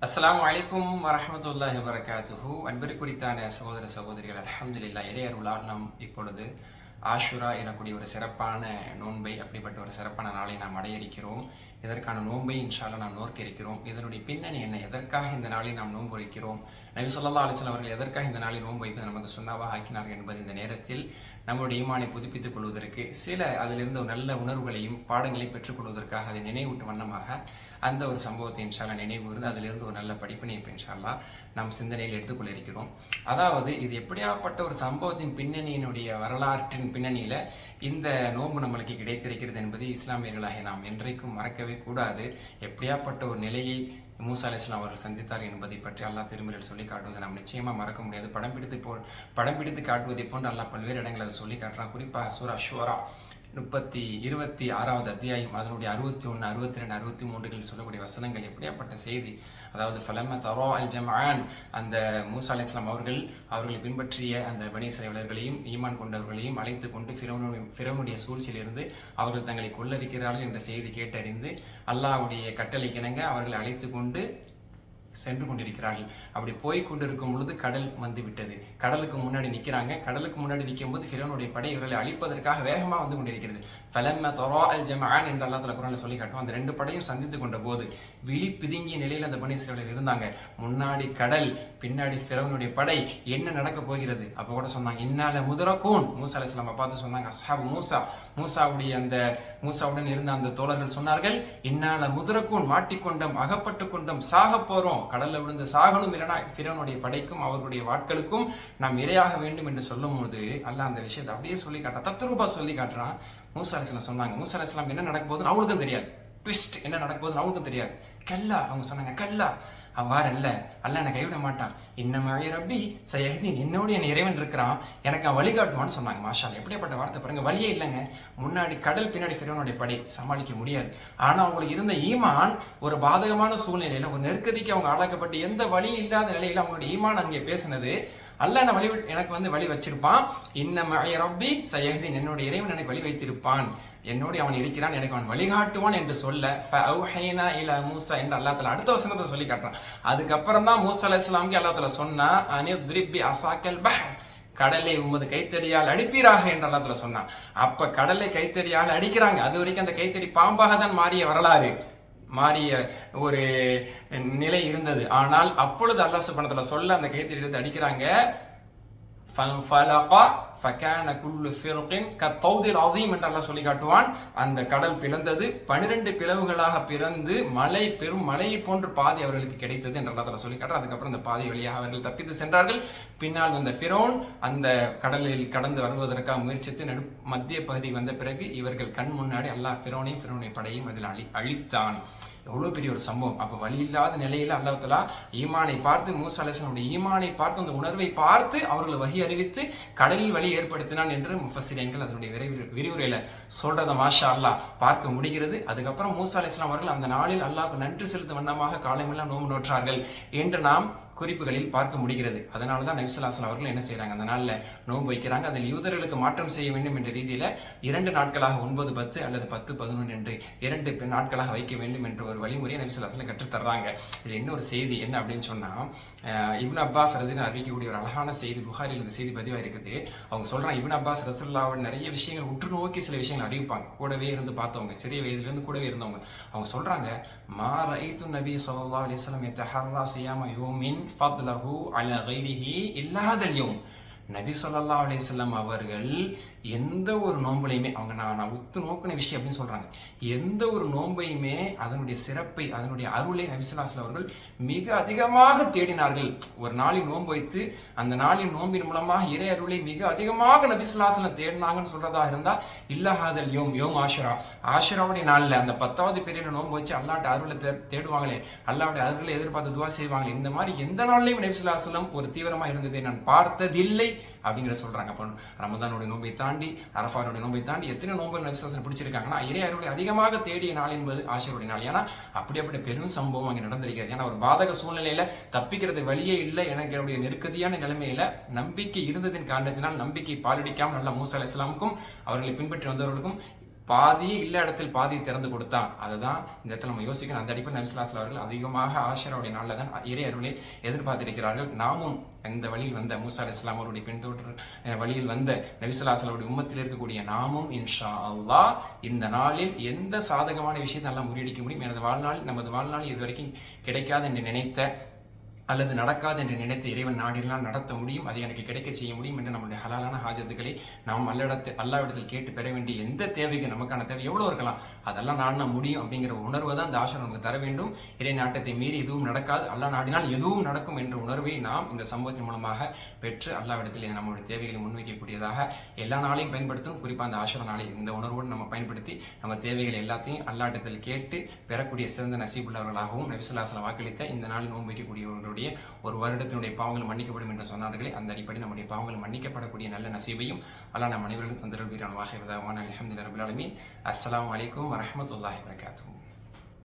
அஸ்ஸலாமு அலைக்கும் வரஹ்மத்துல்லாஹி வபரகாத்துஹு. அன்பிற்குரித்தான சகோதர சகோதரிகள், அல்ஹம்துலில்லாஹ், இறையருளால் நாம் இப்பொழுது ஆஷுரா எனக்கூடிய ஒரு சிறப்பான நோன்பை, அப்படிப்பட்ட ஒரு சிறப்பான நாளை நாம் அடைய இருக்கிறோம். இதற்கான நோன்பை இன்ஷா அல்லாஹ் நாம் நோக்க இருக்கிறோம். இதனுடைய பின்னணி என்ன, எதற்காக இந்த நாளில் நாம் நோன்பு வைக்கிறோம், நபி ஸல்லல்லாஹு அலைஹி வஸல்லம் அவர்கள் எதற்காக இந்த நாளில் நோன்பு வைப்பது நமக்கு சுன்னாவாக ஆக்கினார்கள் என்பது இந்த நேரத்தில் நம்முடைய ஈமானை புதுப்பித்துக் கொள்வதற்கு, சில அதிலிருந்து நல்ல உணர்வுகளையும் பாடங்களை பெற்றுக்கொள்வதற்காக அதை நினைவூட்டும் வண்ணமாக அந்த ஒரு சம்பவத்தை இன்ஷா அல்லாஹ் நினைவு இருந்து அதிலிருந்து ஒரு நல்ல படிப்பினை இப்போ இன்ஷா அல்லாஹ் நாம் சிந்தனையில் எடுத்துக்கொள்ள இருக்கிறோம். அதாவது இது எப்படியாப்பட்ட ஒரு சம்பவத்தின் பின்னணியினுடைய வரலாற்றின் பின்னணியில் இந்த நோன்பு நம்மளுக்கு கிடைத்திருக்கிறது என்பது இஸ்லாமியர்களாக நாம் என்றைக்கும் மறக்கவே கூடாது. எப்படியாப்பட்ட ஒரு நிலையை மூசா அலைஹிஸ்ஸலாம் அவர்கள் சந்தித்தார் என்பதை பற்றி அல்லாஹ் திருமறையில் சொல்லி காட்டுவதை நாம் நிச்சயமாக மறக்க முடியாது. படம் பிடித்து காட்டுவதை போன்று அல்லாஹ் பல்வேறு இடங்கள் அதை சொல்லி காட்டுறான். குறிப்பாக சூரா ஷூரா 26வது அத்தியாயம் அதனுடைய 61, 62, 63 சொல்லக்கூடிய வசனங்கள் எப்படியாப்பட்ட செய்தி. அதாவது ஃபலம்ம தரா அல் ஜம்ஆன், அந்த மூசா அலைஹிஸ்ஸலாம் அவர்களை பின்பற்றிய அந்த பனி இஸ்ரவேலர்களையும் ஈமான் கொண்டவர்களையும் அழைத்து கொண்டு ஃபிரௌனுடைய சூழ்ச்சியிலிருந்து அவர்கள் தங்களை கொள்ளரிக்கிறார்கள் என்ற செய்தி கேட்டறிந்து அல்லாஹ்வுடைய கட்டளைக்கிணங்க அவர்களை அழைத்து கொண்டு சென்று கொண்டிருக்கிறார்கள். அப்படி போய் கொண்டிருக்கும் பொழுது கடல் வந்து விட்டது. கடலுக்கு முன்னாடி நிற்கிறாங்க. கடலுக்கு முன்னாடி நிற்கும் போது ஃபிரௌனுடைய படை இவர்களை அழிப்பதற்காக வேகமாக வந்து கொண்டிருக்கிறது. ஃபலம்ம தரா அல் ஜம்ஆன் என்று அல்லாஹ் தஆலா குர்ஆனில் சொல்லி காட்டுவோம். அந்த ரெண்டு படையும் சந்தித்து கொண்ட போது விழி பிதுங்கிய நிலையில் அந்த பனி இஸ்ரவேலர்கள் இருந்தாங்க. முன்னாடி கடல், பின்னாடி ஃபிரௌனுடைய படை. என்ன நடக்க போகிறது? அப்போ கூட சொன்னாங்க, இன்னால முதரக்கூன். மூசா அலைஹிஸ்ஸலாம் பார்த்து சொன்னாங்க, அஸ்ஹாபு மூசாவுடன் இருந்த அந்த தோழர்கள் சொன்னார்கள், இன்னால முதரக்கூன், மாட்டிக்கொண்டோம், அகப்பட்டு கொண்டோம், சாக போறோம், கடல்ல விழுந்து சாகணும், இல்லைனா ஃபிரௌனுடைய படைக்கும் அவர்களுடைய வாட்களுக்கும் நாம் இரையாக வேண்டும் என்று சொல்லும் போது அல்லாஹ் அந்த விஷயத்தை அப்படியே சொல்லி காட்டுறான், தத்ரூபா சொல்லி காட்டுறான். மூசா அலைஹிஸ்ஸலாம் சொன்னாங்க, மூசா அலைஹிஸ்ஸலாம் என்ன நடக்க போகுதுன்னு அவங்களுக்கும் தெரியாது. ட்விஸ்ட் என்ன நடக்க போகுதுன்னு அவங்களுக்கும் தெரியாது. கல்லா, அவங்க சொன்னாங்க, கல்லா, அவ்வாறு அல்ல, அல்லாஹ் என்னை கைவிட மாட்டான், இன்னமே ரப்பி சயஹ்தீன், என்னோட என் இறைவன் இருக்கிறான், எனக்கு அவன் வழிகாட்டுவான்னு சொன்னாங்க. மாஷா அல்லாஹ், எப்படிப்பட்ட வார்த்தை பாருங்க. வழியே இல்லைங்க, முன்னாடி கடல், பின்னாடி ஃபிரௌனுடைய படை, சமாளிக்க முடியாது. ஆனா அவங்களுக்கு இருந்த ஈமான் ஒரு பாதகமான சூழ்நிலையில, ஒரு நெருக்கதிக்கு அவங்க ஆளாக்கப்பட்டு எந்த வழியும் இல்லாத நிலையில அவங்களுடைய ஈமான் அங்கே பேசினது, அல்லாஹ் எனக்கு வழி வச்சிருப்பான், இன்னமே ரப்பி சயஹ்தீன், என்னுடைய இறைவன் எனக்கு வழி வைத்திருப்பான், என்னோடு அவன் இருக்கிறான், எனக்கு அவன் வழிகாட்டுவான் என்று சொல்ல ஃபஅவ்ஹைனா இலா மூசா என்று அல்லாஹ் தஆலா அடுத்த வசனத்தை சொல்லி காட்டுறான். அதுக்கப்புறம் தான் மூசா அலைஹிஸ்ஸலாமுக்கு அல்லாஹ் தஆலா சொன்னா, அனித்ரிப் பி அஸாக்கல் பஹ், கடலை உமது கைத்தடியால் அடிப்பீராக என்று அல்லாஹ் தஆலா சொன்னான். அப்ப கடலை கைத்தடியால் அடிக்கிறாங்க. அது வரைக்கும் அந்த கைத்தடி பாம்பாக தான் மாறிய ஒரு நிலை இருந்தது. ஆனால் அப்பொழுது அல்லாஹ் சுப்ஹானஹு வ தஆலா சொல்ல அந்த கைத்தடி எடுத்து அடிக்கிறாங்க. ஃபகான குல்லு ஃபிர்கின் கத்தௌதில் அஸீம் என்று அல்லாஹ் சொல்லி காட்டுவான். அந்த கடல் பிளந்தது, 12 பிளவுகளாக பிறந்து பெரும் மலையை போன்று பாதை அவர்களுக்கு கிடைத்தது என்று அல்லாஹ் தஆலா சொல்லி காட்டுறான். அதுக்கப்புறம் அந்த பாதை வழியாக அவர்கள் தப்பித்து சென்றார்கள். பின்னால் வந்த ஃபிரௌன் அந்த கடலில் கடந்து வருவதற்காக முயற்சித்து மத்திய பகுதி வந்த பிறகு இவர்கள் கண் முன்னாடி அல்லாஹ் ஃபிரௌனுடைய படையும் அதில் அழித்தான். எவ்வளோ பெரிய ஒரு சம்பவம். அப்போ வழி இல்லாத நிலையில் அல்லாஹ் தஆலா ஈமானை பார்த்து, மூசா அலைஹிஸ்ஸலாமுடைய ஈமானை பார்த்து, அந்த உணர்வை பார்த்து அவர்களை வஹி அறிவித்து கடலில் வழி ஏற்படுத்தினான் என்று முஃபஸ்ஸிரீன்கள் அதனுடைய விரிவுரையில சொல்றதை மாஷா அல்லாஹ் பார்க்க முடிகிறது. அதுக்கப்புறம் மூசா அலைஹிஸ்ஸலாம் அவர்கள் அந்த நாளில் அல்லாஹ்வுக்கு நன்றி செலுத்தும் வண்ணமாக காலமெல்லாம் நோன்பு நோற்றார்கள் என்று நாம் குறிப்புகளில் பார்க்க முடிகிறது. அதனால தான் நபி ஸல்லல்லாஹு அலைஹி வஸல்லம் அவர்கள் என்ன செய்யறாங்க, அந்த நாளில் நோன்பு வைக்கிறாங்க. அதில் யூதர்களுக்கு மாற்றம் செய்ய வேண்டும் என்ற ரீதியில 2 நாட்களாக 9, 10 அல்லது 10, 11 என்று 2 நாட்களாக வைக்க வேண்டும் என்ற ஒரு வழிமுறையை நபி ஸல்லல்லாஹு அலைஹி வஸல்லம் கற்றுத்தர்றாங்க. இது இன்னொரு செய்தி என்ன அப்படின்னு சொன்னா, இப்னு அப்பாஸ் ரலியல்லாஹு அறிவிக்கக்கூடிய ஒரு அழகான செய்தி, புகாரில் இந்த செய்தி பதிவாக இருக்குது. அவங்க சொல்றாங்க, இப்னு அப்பாஸ் ரலியல்லாஹு நிறைய விஷயங்கள் உற்று நோக்கி சில விஷயங்கள் அறிவிப்பாங்க, கூடவே இருந்து பார்த்தவங்க, சிறிய வயதிலிருந்து கூடவே இருந்தவங்க. அவங்க சொல்றாங்க, மா ரஐத்து நபி ஸல்லல்லாஹு அலைஹி வஸல்லம் யதஹர்ரா சியாம யௌமின் ஃபத்லஹு அலா கைரிஹி இல்லா ஹாதல் யௌம். நபி ஸல்லல்லாஹு அலைஹி வஸல்லம் அவர்கள் எந்த ஒரு நோன்புலையுமே, அவங்க நான் உத்து நோக்கின விஷயம் அப்படின்னு சொல்றாங்க, எந்த ஒரு நோன்பையுமே அதனுடைய சிறப்பை, அதனுடைய அருளை நபி ஸல்லல்லாஹு அலைஹி வஸல்லம் அவர்கள் மிக அதிகமாக தேடினார்கள். ஒரு நாளில் நோன்பு வைத்து அந்த நாளின் நோன்பின் மூலமாக இறை அருளை மிக அதிகமாக நபி ஸல்லல்லாஹு அலைஹி வஸல்லம் தேடினாங்கன்னு சொல்றதா இருந்தா இல்லா ஹாதல் யோம் ஆஷுராவுடைய நாளில் அந்த 10வது பேரில் நோன்பு வச்சு அல்லாஹ்வுடைய அருளை தேடுவாங்களே, அல்லாஹ்வுடைய அருளை எதிர்பார்த்து துவா செய்வாங்களே, இந்த மாதிரி எந்த நாளிலையும் நபி ஸல்லல்லாஹு அலைஹி வஸல்லம் ஒரு தீவிரமா இருந்ததை நான் பார்த்ததில்லை அப்படிங்கிற சொல்றாங்க. அப்போ ரமதானுடைய நோன்பை தாண்டி, அரஃபாவுடைய நோன்பை தாண்டி எத்தனை நோன்பு நபி ஸல்லல்லாஹு அலைஹி வஸல்லம் பிடிச்சிருக்காங்கன்னா, இறை அருளை அதிகமாக தேடிய நாள் என்பது ஆஷுராவுடைய நாள். ஏன்னா அப்படிப்பட்ட பெரும் சம்பவம் அங்கே நடந்திருக்கிறது. ஏன்னா ஒரு பாதக சூழ்நிலையில தப்பிக்கிறது வழியே இல்லை, எனக்கு நெருக்கதியான நிலைமையில நம்பிக்கை இருந்ததின் காரணத்தினால் நம்பிக்கை பாலடிக்காமல் நல்ல மூசா அலைஹிஸ்ஸலாமுக்கும் அவர்களை பின்பற்றி வந்தவர்களுக்கும் பாதியே இல்ல இடத்தில் பாதியை திறந்து கொடுத்தான். அதுதான் இந்த இடத்துல நம்ம யோசிக்கணும். அந்த அடிப்படை நபி ஸல்லல்லாஹு அலைஹி வஸல்லம் அவர்கள் அதிகமாக ஆஷராவுடைய நாளில் தான் இறை அருளை எதிர்பார்த்திருக்கிறார்கள். நாமும் இந்த வழியில் வந்த மூசா அலைஹிஸ்ஸலாம் அவருடைய பின்தொடர் வழியில் வந்த நபி ஸல்லல்லாஹு அலைஹி வஸல்லம் உம்மத்தில் இருக்கக்கூடிய நாமும் இன்ஷா அல்லாஹ் இந்த நாளில் எந்த சாதகமான விஷயத்தை நல்லா முறியடிக்க முடியும், நமது வாழ்நாளில் இதுவரைக்கும் கிடைக்காது என்று நினைத்த அல்லது நடக்காது என்று நினைத்து இறைவன் நாடினால் நடத்த முடியும், அதை எனக்கு கிடைக்க செய்ய முடியும் என்று நம்முடைய ஹலாலான ஹாஜத்துக்களை நாம் அல்லாவிடத்தில் கேட்டு பெற வேண்டிய எந்த தேவைக்கு நமக்கான தேவை எவ்வளோ இருக்கலாம் அதெல்லாம் நாடினா முடியும் அப்படிங்கிற உணர்வை தான் இந்த ஆஷர் நமக்கு தர வேண்டும். இறை நாட்டத்தை மீறி எதுவும் நடக்காது, அல்லாஹ் நாடினால் எதுவும் நடக்கும் என்ற உணர்வை நாம் இந்த சம்பவத்தின் மூலமாக பெற்று அல்லாவிடத்தில் நம்முடைய தேவைகளை முன்வைக்கக்கூடியதாக எல்லா நாளையும் பயன்படுத்தும். குறிப்பாக அந்த ஆஷர் நாளை இந்த உணர்வோடு நம்ம பயன்படுத்தி நம்ம தேவைகள் எல்லாத்தையும் அல்லாஹ்விடத்தில் கேட்டு பெறக்கூடிய சிறந்த நசீபுள்ளவர்களாகவும் நபி ஸல்லல்லாஹு அலைஹி வஸல்லம் வாக்களித்த இந்த நாளில் நோன்பு வைக்கக்கூடியவர்களுடைய ஒரு வருடத்தினுடைய பாவங்கள் மன்னிக்கப்படும் என்று சொன்னார்களே, அந்த அடிப்படை நம்முடைய பாவங்கள் மன்னிக்கப்படக்கூடிய நல்ல நசீபையும் அல்லாஹ் நம் அனைவருக்கும் தந்தருள் வீரான வாஹிர் தாவானா அல்ஹம்துலில்லாஹி ரப்பில் ஆலமீன். அஸ்ஸலாமு அலைக்கும் வரஹ்மத்துல்லாஹி வபரகாத்துஹு.